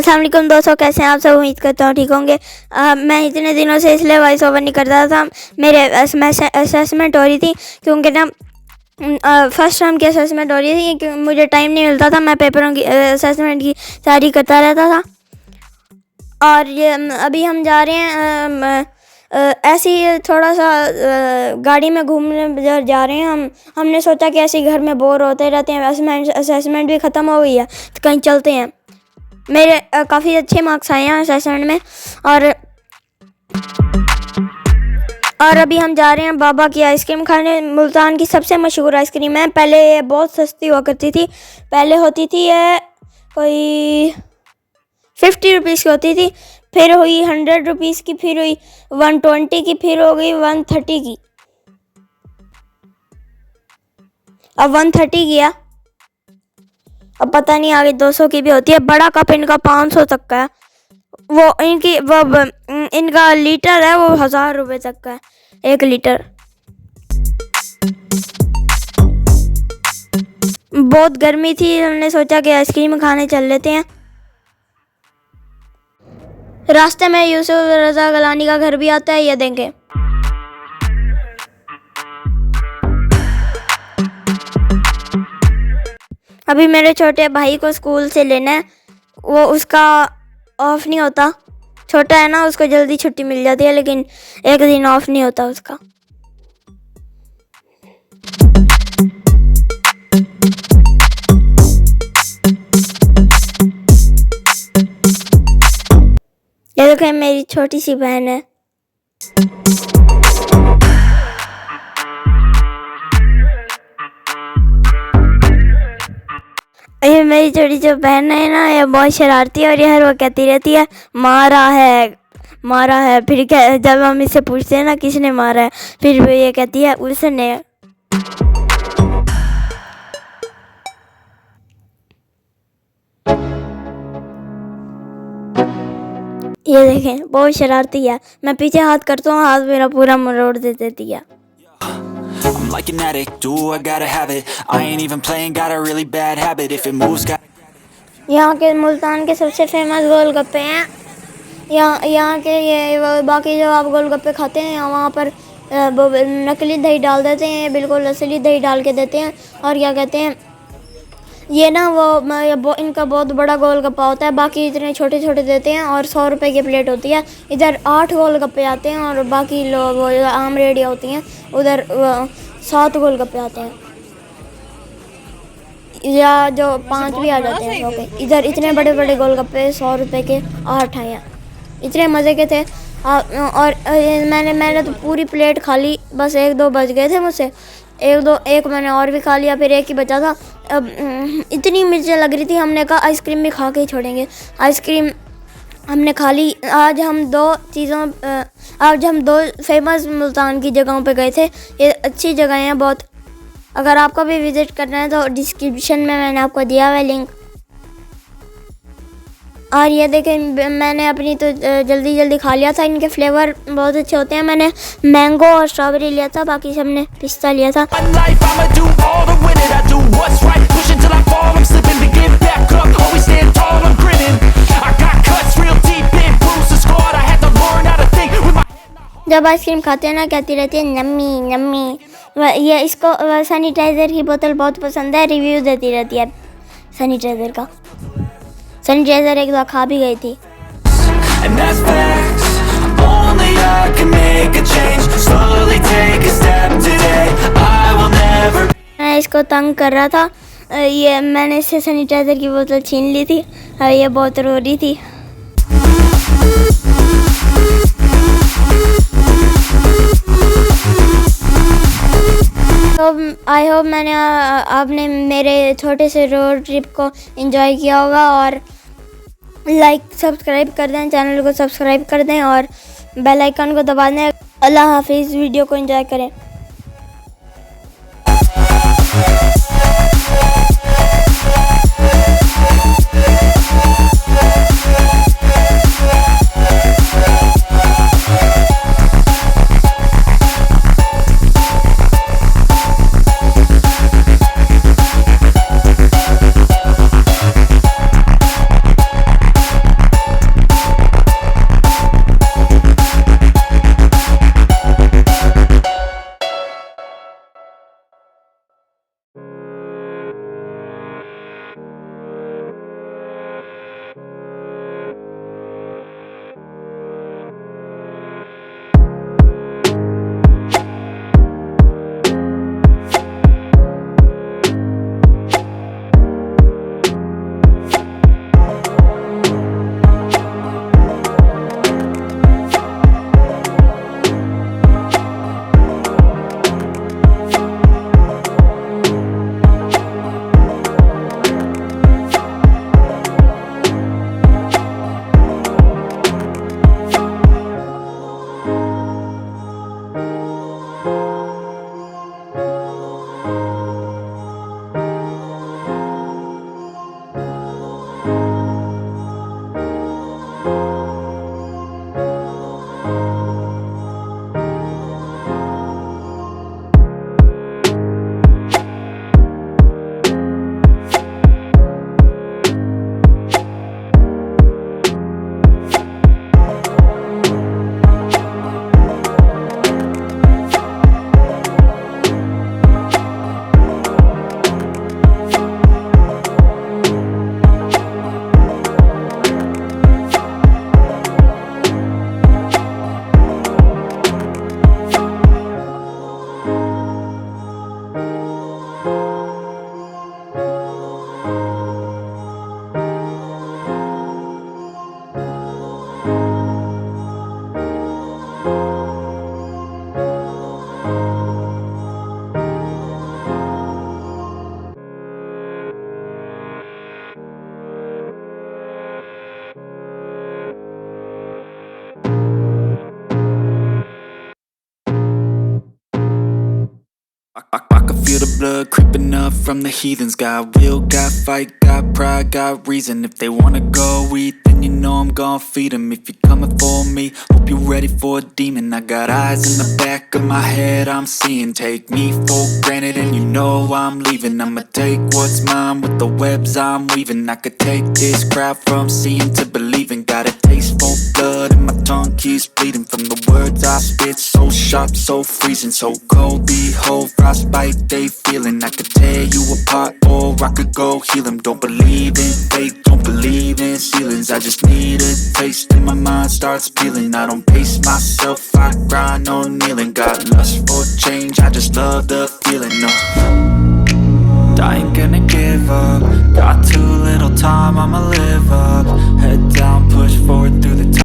अस्सलाम वालेकुम दोस्तों, कैसे हैं आप सब। उम्मीद करता हूँ ठीक होंगे। मैं इतने दिनों से इसलिए वॉइस ओवर नहीं करता था। मेरे असेसमेंट हो रही थी क्योंकि ना फर्स्ट टर्म की असेसमेंट हो रही थी, क्योंकि मुझे टाइम नहीं मिलता था। मैं पेपरों की असेसमेंट की तैयारी करता रहता था। और ये अभी हम जा रहे हैं ऐसे ही थोड़ा सा गाड़ी में घूमने जा रहे हैं। हमने सोचा कि ऐसे ही घर में बोर होते रहते हैं, असेसमेंट भी ख़त्म हो गई है तो कहीं चलते हैं। मेरे काफ़ी अच्छे मार्क्स आए हैं असेसमेंट में। और अभी हम जा रहे हैं बाबा की आइसक्रीम खाने। मुल्तान की सबसे मशहूर आइसक्रीम है। पहले ये बहुत सस्ती हुआ करती थी। पहले होती थी ये कोई 50 रुपीज़ की होती थी, फिर हुई 100 रुपीज़ की, फिर हुई 120 की, फिर हो गई 130 की। अब 130 की है। अब पता नहीं आगे 200 की भी होती है। बड़ा कप इनका 500 तक का है। इनका लीटर है वो 1000 रुपये तक का है, 1 लीटर। बहुत गर्मी थी, हमने सोचा कि आइसक्रीम खाने चल लेते हैं। रास्ते में यूसुफ रजा गलानी का घर भी आता है, ये देंगे। अभी मेरे छोटे भाई को स्कूल से लेना है। वो उसका ऑफ नहीं होता, छोटा है ना, उसको जल्दी छुट्टी मिल जाती है, लेकिन एक दिन ऑफ नहीं होता उसका। ये देखो, मेरी छोटी सी बहन है। ये मेरी छोटी जो बहन है ना, ये बहुत शरारती है और ये हर वो कहती रहती है मारा है। फिर जब हम इससे पूछते हैं ना किसने मारा है, फिर वो ये कहती है उसने। ये देखें, बहुत शरारती है। मैं पीछे हाथ करता हूँ, हाथ मेरा पूरा मरोड़ देती है। I'm like an addict, do I gotta have it. I ain't even playing, got a really bad habit. If it moves, got. यहाँ के मुल्तान के सबसे फेमस गोलगप्पे हैं। यहाँ के ये बाकी जो आप गोलगप्पे खाते हैं, वहाँ पर नकली दही डाल देते हैं, बिल्कुल असली दही डाल के देते हैं। और क्या कहते हैं, ये ना इनका बहुत बड़ा गोलगप्पा होता है, बाकी इतने छोटे छोटे देते हैं और 100 रुपये की प्लेट होती है। इधर 8 गोलगप्पे आते हैं और बाकी लोग आम रेडियाँ होती हैं, उधर 7 गोलगप्पे आते हैं, या जो 5 भी आ जाते हैं। ओके, इधर इतने बड़े बड़े गोलगप्पे 100 रुपये के 8 आए हैं, इतने मज़े के थे। और मैंने तो पूरी प्लेट खा ली, बस 1-2 बच गए थे मुझसे। एक मैंने और भी खा लिया, फिर एक ही बचा था। अब इतनी मिर्चें लग रही थी, हमने कहा आइसक्रीम भी खा के ही छोड़ेंगे। आइसक्रीम हमने खा ली। आज हम दो फेमस मुल्तान की जगहों पे गए थे। ये अच्छी जगह हैं बहुत। अगर आपको भी विज़िट करना है तो डिस्क्रिप्शन में मैंने आपको दिया हुआ है लिंक। और ये देखें, मैंने अपनी तो जल्दी खा लिया था। इनके फ्लेवर बहुत अच्छे होते हैं। मैंने मैंगो और स्ट्रॉबेरी लिया था, बाकी सबने पिस्ता लिया था। जब आइसक्रीम खाते हैं ना, कहती रहती है नम्मी। ये इसको सैनिटाइज़र की बोतल बहुत पसंद है, रिव्यू देती रहती है सैनिटाइज़र का। सैनिटाइज़र एक दफ़ा खा भी गई थी। मैं इसको तंग कर रहा था, ये मैंने इससे सैनिटाइज़र की बोतल छीन ली थी और ये बहुत रो रही थी। तो आई होप आपने मेरे छोटे से रोड ट्रिप को एंजॉय किया होगा। और सब्सक्राइब कर दें, चैनल को सब्सक्राइब कर दें और बेल आइकन को दबा दें। अल्लाह हाफिज़। वीडियो को एंजॉय करें। I can feel the blood creeping up from the heathens. Got will, got fight, got pride, got reason. If they wanna go eat, then you know I'm gon' feed them. If you're coming for me, hope you're ready for a demon. I got eyes in the back of my head, I'm seeing. Take me for granted and you know I'm leaving. I'ma take what's mine with the webs I'm weaving. I could take this crowd from seeing to believing. Got a taste for blood and my tongue keeps bleeding from the words I spit. So sharp, so freezing, so cold. Behold, frostbite they feeling. I could tear you apart or I could go heal them. Don't believe in fate, don't believe in ceilings. I just need a taste and my mind starts peeling. I don't pace myself, I grind on kneeling. Got lust for change, I just love the feeling. No, I ain't gonna give up. Got too little time, I'ma live up. Head down, push forward through the time.